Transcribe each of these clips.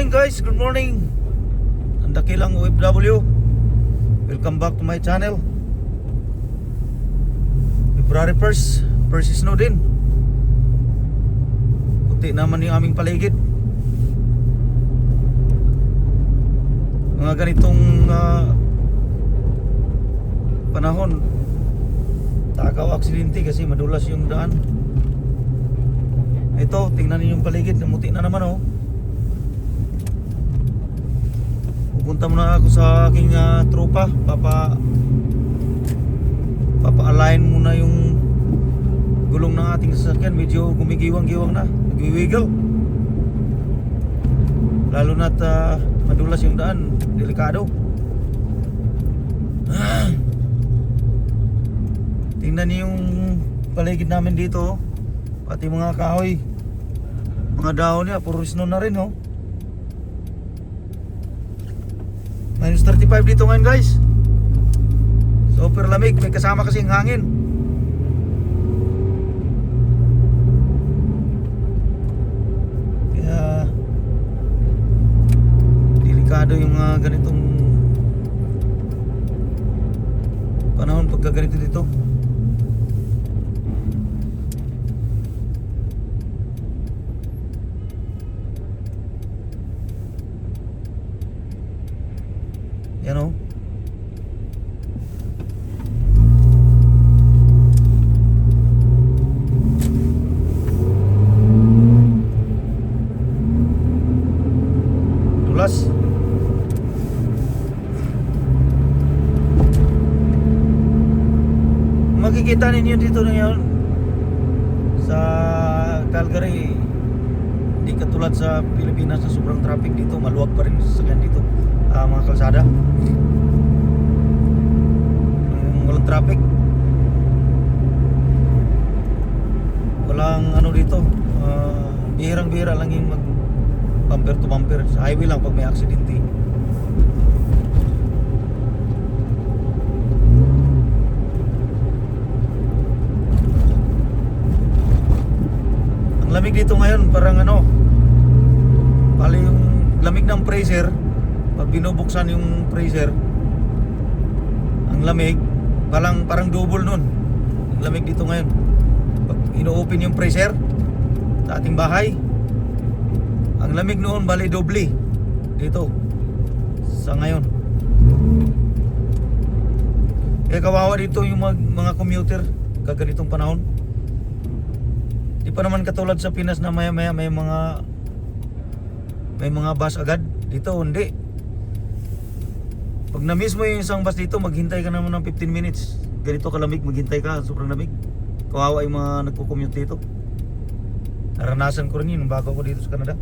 morning guys, good morning. Ang dakilang OFW. Welcome back to my channel. February 1st, first snow din. Puti naman yung aming paligid. Mga ganitong panahon, takaw aksidente kasi madulas yung daan. Ito, tingnan niyo yung paligid, namuti na naman oh. Pupunta muna ako sa aking tropa. Papa-align muna yung gulong ng ating sasakyan. Medyo gumigiwang-giwang na, nagwiwiggle. Lalo na't madulas yung daan, delikado. Tingnan niyo yung paligid namin dito oh. Pati mga kahoy, mga dahon niya, puro snow na rin oh. Minus 35 dito ngayon guys. Super lamig, may kasama kasing hangin. Kaya delikado yung mga ganitong panahon pagka ganito dito. Yan o. Dulas. Makikita ninyo dito na yun sa Calgary. Hindi katulad sa Pilipinas na sobrang traffic dito. Maluwag pa rin sa dito. Mga kalsada, walang traffic, walang ano dito, bihirang-bihira lang yung mag bumper to bumper. Sa highway lang pag may aksidente. Ang lamig dito ngayon, parang ano, pala yung lamig ng freezer. Pag binubuksan yung freezer, ang lamig parang double nun. Ang lamig dito ngayon. Pag ino-open yung freezer sa ating bahay, ang lamig noon bali doble dito sa ngayon. Kaya kawawa dito yung mga commuter kaganitong panahon. Di pa naman katulad sa Pinas na maya-maya may mga bus agad. Dito hindi. Pag na-miss mo yung isang bus dito, maghintay ka naman ng 15 minutes. Ganito kalamig, maghintay ka, sobrang lamig. Kawawa yung mga nagko-commute dito. Naranasan ko rin yun bago ako dito sa Canada.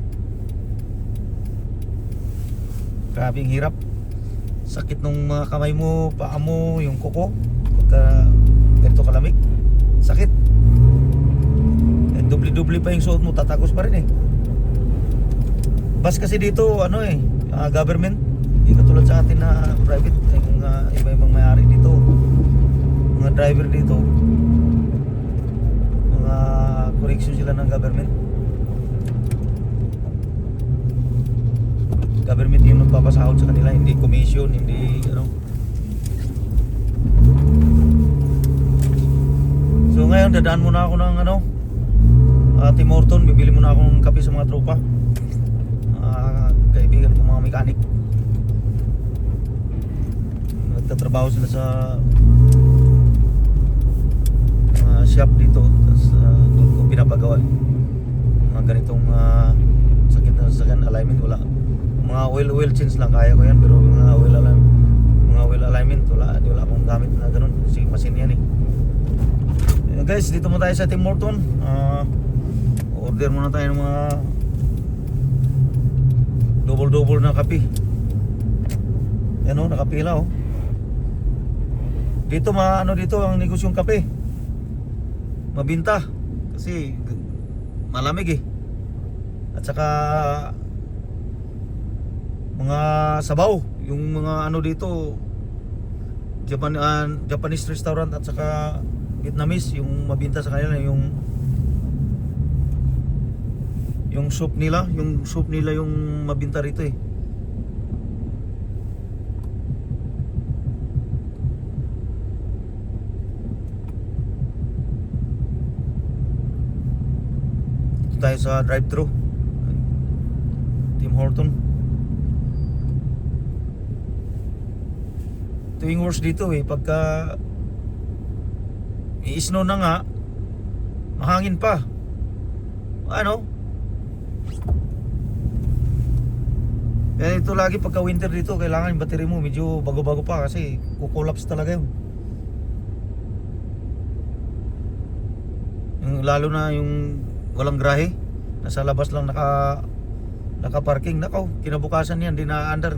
Grabe ang hirap. Sakit nung mga kamay mo, paa mo, yung kuko. Pagka ganito kalamig, sakit. And dubli-dubli pa yung suot mo, tatakos pa rin eh. Bus kasi dito, ano eh, government. Hindi katulad sa atin na private. Yung iba-ibang may-ari dito, mga driver dito, mga correction sila ng government. Government yung nagpapasahod sa kanila, hindi commission, hindi ano. So ngayon dadaan muna ako ng ano, Tim Horton. Bibili muna akong kape sa mga tropa, kaibigan ko mga mekanik. Nagtatrabaho sila sa shop dito. Tapos doon ko pinapagawa mga ganitong sakit na sasakyan, alignment wala. Mga oil change lang kaya ko yan, pero mga oil alignment wala akong gamit na ganun kasi machine yan eh. Guys, dito mo tayo sa Tim Horton. Order muna tayo ng mga double na kape. Yan o, nakapila o. Dito dito ang negosyong kape. Mabinta kasi malamig eh. At saka mga sabaw, yung mga ano dito, Japanese restaurant at saka Vietnamese, yung mabinta sa kanila Yung soup nila yung mabinta rito eh. Dito tayo sa drive-thru Tim Horton. Ito yung worst dito eh, pagka i-snow na nga, mahangin pa. Ano? Kaya ito lagi pagka winter dito, kailangan yung battery mo medyo bago-bago pa kasi kukolapse talaga yun. Lalo na yung walang grahe, nasa labas lang naka-parking. Nakaw, kinabukasan yan, di na-under.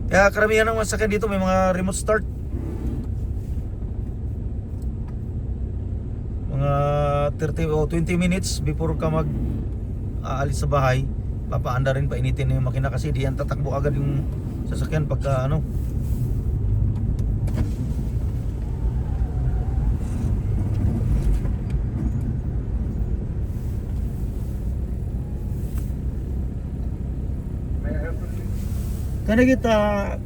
Kaya karamihan ng masakyan dito may mga remote start. Mga 30 o 20 minutes before ka aalis sa bahay, papaanda rin, painitin na yung makina kasi di yan tatakbo agad yung sasakyan pagka ano. Can I get 5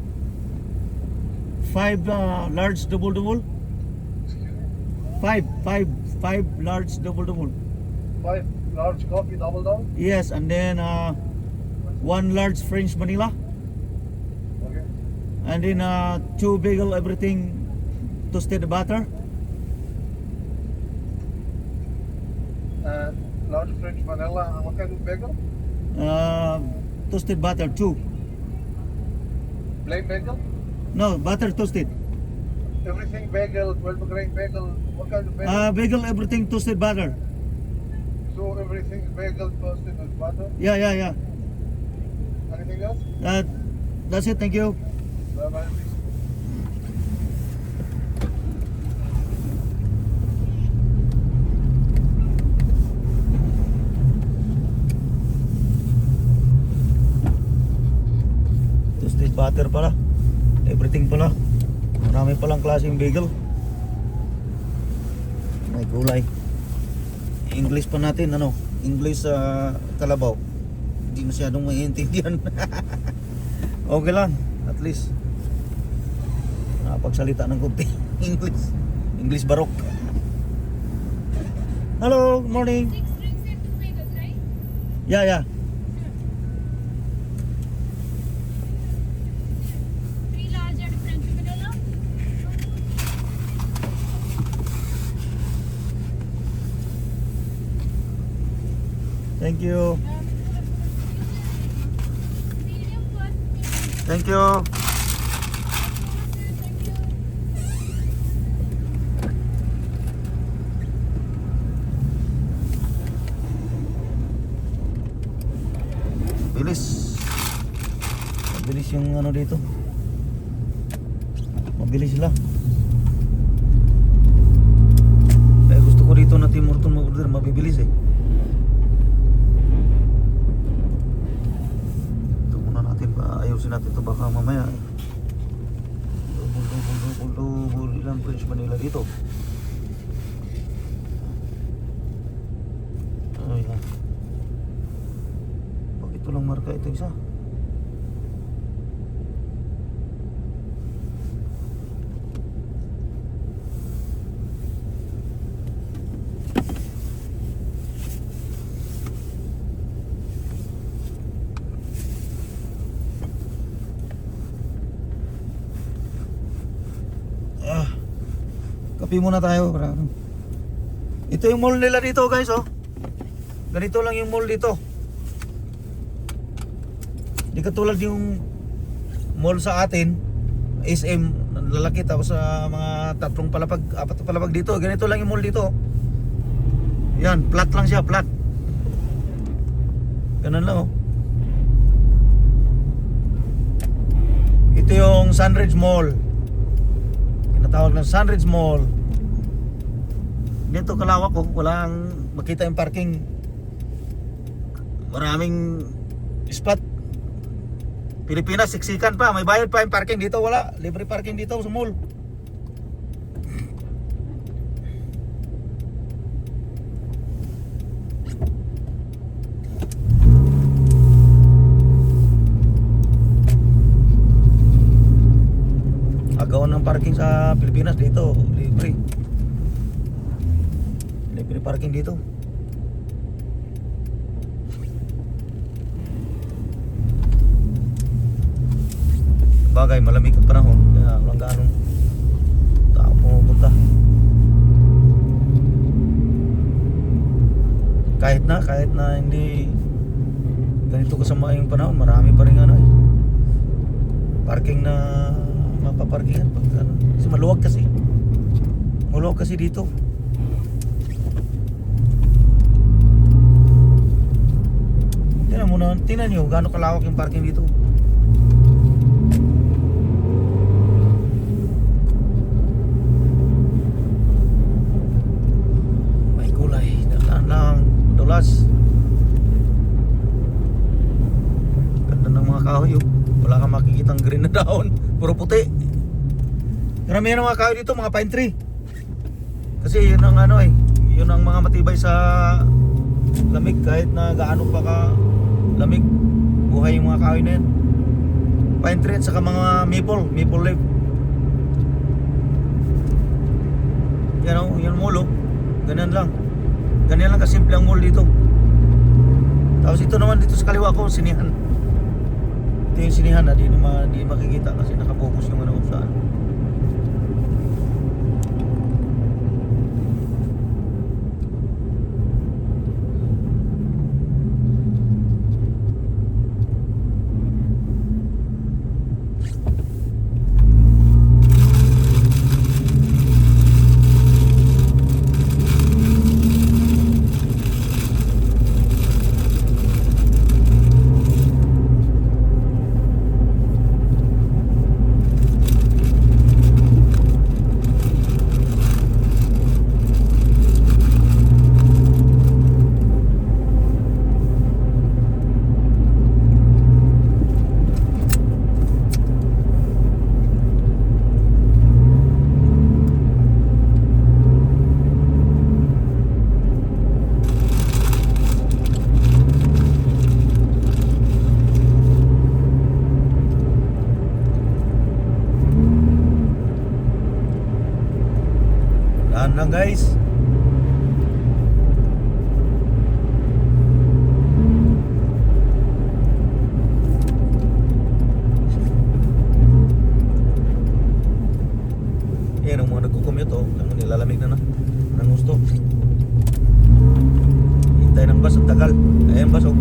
large double? 5 large double. 5 large coffee double down. Yes, and then 1 large French vanilla, Okay. and then 2 bagel everything toasted butter. Large French vanilla. And what kind of bagel? Toasted butter 2. Plain bagel. No, butter toasted. Everything bagel. 12 grain bagel. What kind of bagel? Bagel everything toasted butter. So everything bagel toasted with butter. Yeah. Anything else? That's it. Thank you. Bye bye. Toasted butter pala. Everything pala. Marami palang klaseng bagel. May gulay. English pa natin, ano? English sa Kalabaw. Hindi masyadong maiintindihan. Okay lang, at least nakapagsalita ng konti. English barok. Hello, good morning. 6 drinks and 2 bagels, right? Yeah. 3 large and French vanilla. Thank you. Medium first. Thank you. Thank you. Bilis. Mabilis yung ano dito. Mabilis sila. Kaya gusto ko dito na Tim Horton mag-order, mabibilis eh. Ito muna natin, ayusin natin ito baka mamaya. Double ilang French vanilla dito. Ayan. Bakit ito lang marka ito isa? Kape muna tayo. Ito yung mall nila dito guys, oh. Ganito lang yung mall dito. Di katulad yung mall sa atin, SM, lalaki, tapos sa mga 3 palapag, 4 palapag dito. Ganito lang yung mall dito. Yan, flat lang siya, flat. Ganun lang, oh. Ito yung Sunridge Mall. Tinatawag ng Sunridge Mall. Dito kalawak ko, walang makita yung parking. Maraming spot. Pilipinas, siksikan pa. May bayad pa yung parking. Dito wala. Libre parking dito sa mall. parking sa Pilipinas dito, libre. Libre parking dito. Bagay, malamig ang panahon, kaya walang ganong tao pumupunta. Kahit na hindi ganito kasama yung panahon, marami pa rin ano eh, parking na mapaparkingan pag ano. Kasi maluwag kasi dito. Tingnan nyo gaano kalawak yung parking dito. May kulay, dalaan lang, dulas. Ganda ng mga kahoy oh. Wala kang makikitang green na dahon, puro puti. Karamihan ng mga kahoy dito, mga pine tree. Kasi yun ang ano eh, yun ang mga matibay sa lamig. Kahit na gaano pa ka lamig, buhay yung mga kahoy na yan. Pine tree at saka mga maple leaf. Yan o, yung mall oh. Ganyan lang kasimple ang mall dito. Tapos ito naman dito sa kaliwa ko, sinihan. Ito yung sinihan na di makikita kasi nakapokus yung ano saan. Daan lang guys. Yan ang mga nagko-commute oh, ang nilalamig na ng gusto. Hintay ng bus, ang tagal. Ayan bus oh.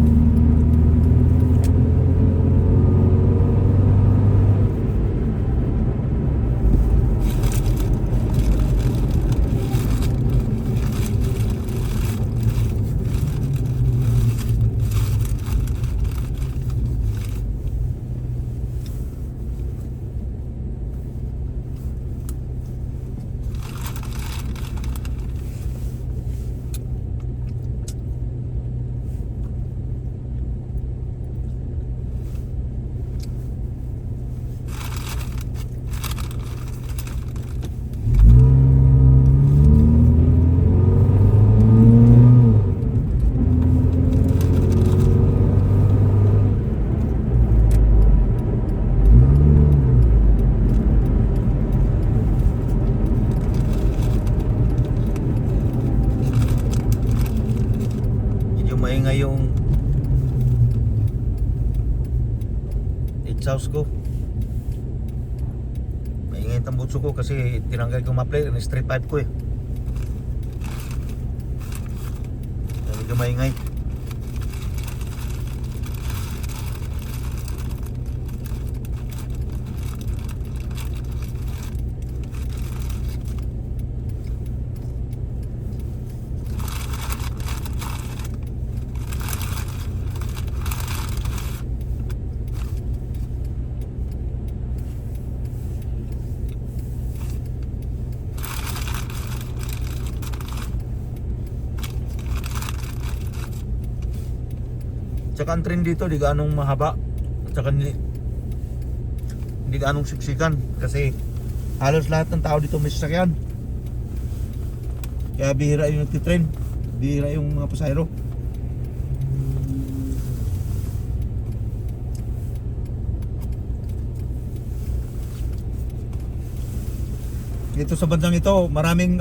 Maingay yung exhaust ko. Maingay yung tambutso ko kasi tinanggal ko ma-plate ng straight pipe ko eh. Medyo maingay. Tsaka ang train dito di ganong mahaba. Tsaka hindi ganong siksikan kasi halos lahat ng tao dito may sasakyan. Kaya bihira yung nagtitrain, bihira yung mga pasahero. Dito sa bansang ito, maraming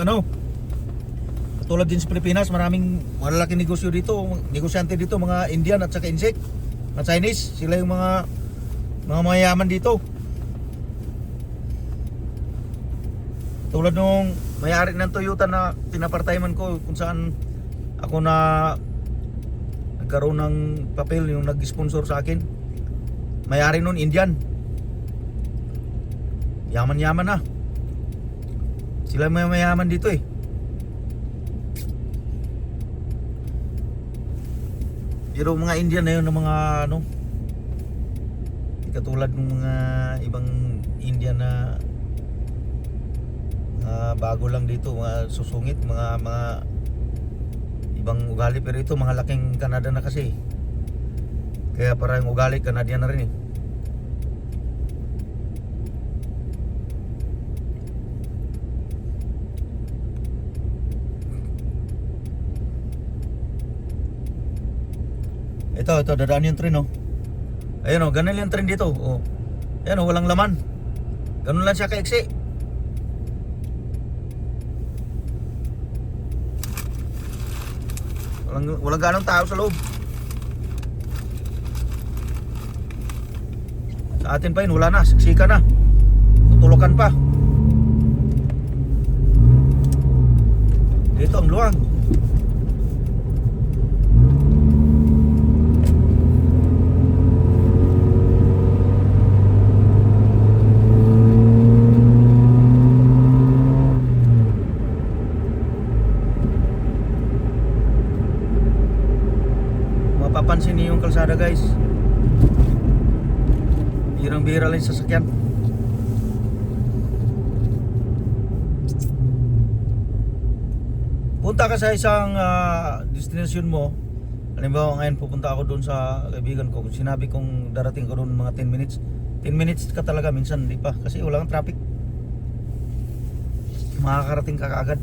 katulad din sa Pilipinas, maraming malalaking negosyo dito, negosyante dito, mga Indian at saka insect, mga Chinese, sila yung mga mayayaman dito. Tulad nung may-ari ng Toyota na pinapartayman ko, kung saan ako na nagkaroon ng papel, yung nag-sponsor sa akin. May-ari nun Indian. Yaman-yaman na. Sila may mayaman dito eh. Pero mga Indian na yun, ng mga katulad ng mga ibang Indian na bago lang dito, mga susungit, mga ibang ugali. Pero ito mga laking Canada na kasi, kaya parang ugali Canadian na rin eh. Ito dadaan yung train oh. Ayun oh, ganun yung train dito oh. Ayun oh, walang laman. Ganun lang siya kaiksi. Walang ganong tao sa loob. Sa atin pa yun, wala na, siksika na, tutulukan pa. Dito ang luwag. Mapapansin niyo yung kalsada guys, birang-bira lang yung sasakyan. Punta ka sa isang destination mo. Halimbawa ngayon pupunta ako doon sa kaibigan ko. Sinabi kong darating ko doon mga 10 minutes. 10 minutes ka talaga, minsan hindi pa. Kasi wala kang traffic. Makakarating ka kaagad.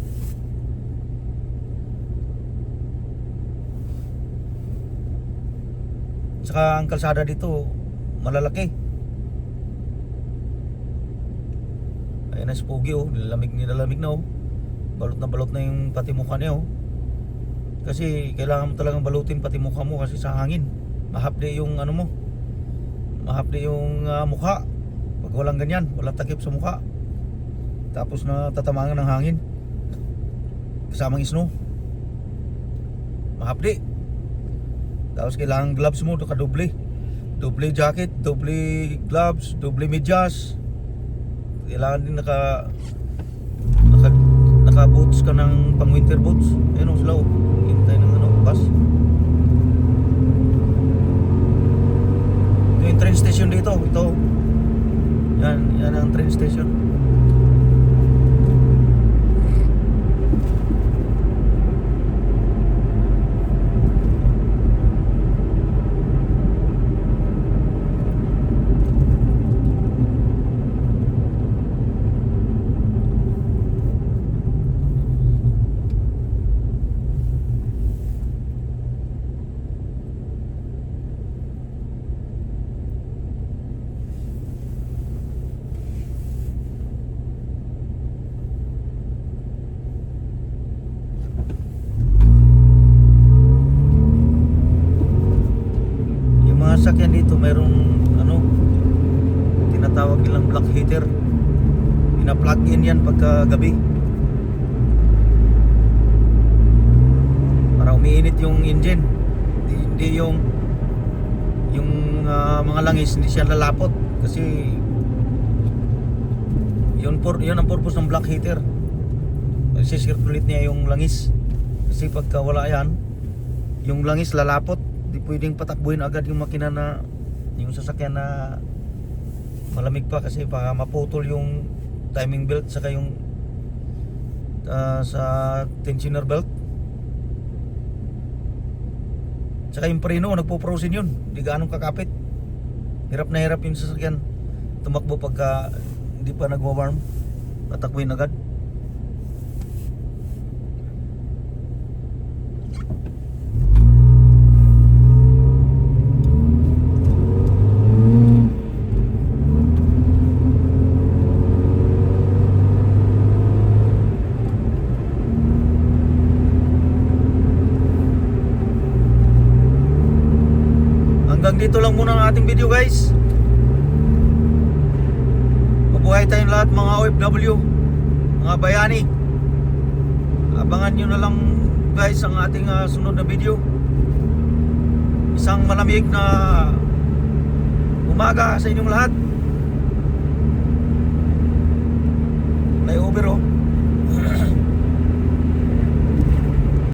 Saka ang kalsada dito malalaki. Ayun na si Pogi oh, nilalamig na oh. Balot na yung pati mukha niya oh. Kasi kailangan mo talagang balutin pati mukha mo kasi sa hangin mahapde yung mo, mahapde yung mukha. Pag walang ganyan, walang takip sa mukha, tapos na tatamangan ng hangin kasamang snow, mahapde. Tapos kailangan gloves mo, doble jacket, doble gloves, doble medyas. Kailangan din naka boots ka ng pang winter boots. Ayun o sila o, hintay ng bus. Ito yung train station dito, ito. Yan ang train station. Sasakyan dito mayroong tinatawag nilang black heater. Ina-plug in yan pagka gabi para umiinit yung engine. Hindi yung mga langis hindi siya lalapot kasi yun ang purpose ng black heater. Magsisirculate niya yung langis kasi pagka wala yan yung langis lalapot. Di pwedeng patakbuhin agad yung makina na yung sasakyan na malamig pa kasi baka maputol yung timing belt saka yung sa tensioner belt. Saka yung preno nagpo-frozen yun, di gaanong kakapit. Hirap na hirap yung sasakyan tumakbo pagka hindi pa nagwa-warm, patakbuhin agad. hanggang dito lang muna ang ating video guys. Mabuhay tayong lahat mga OFW, mga bayani. Abangan nyo na lang guys ang ating sunod na video. Isang malamig na umaga sa inyong lahat. Layover oh.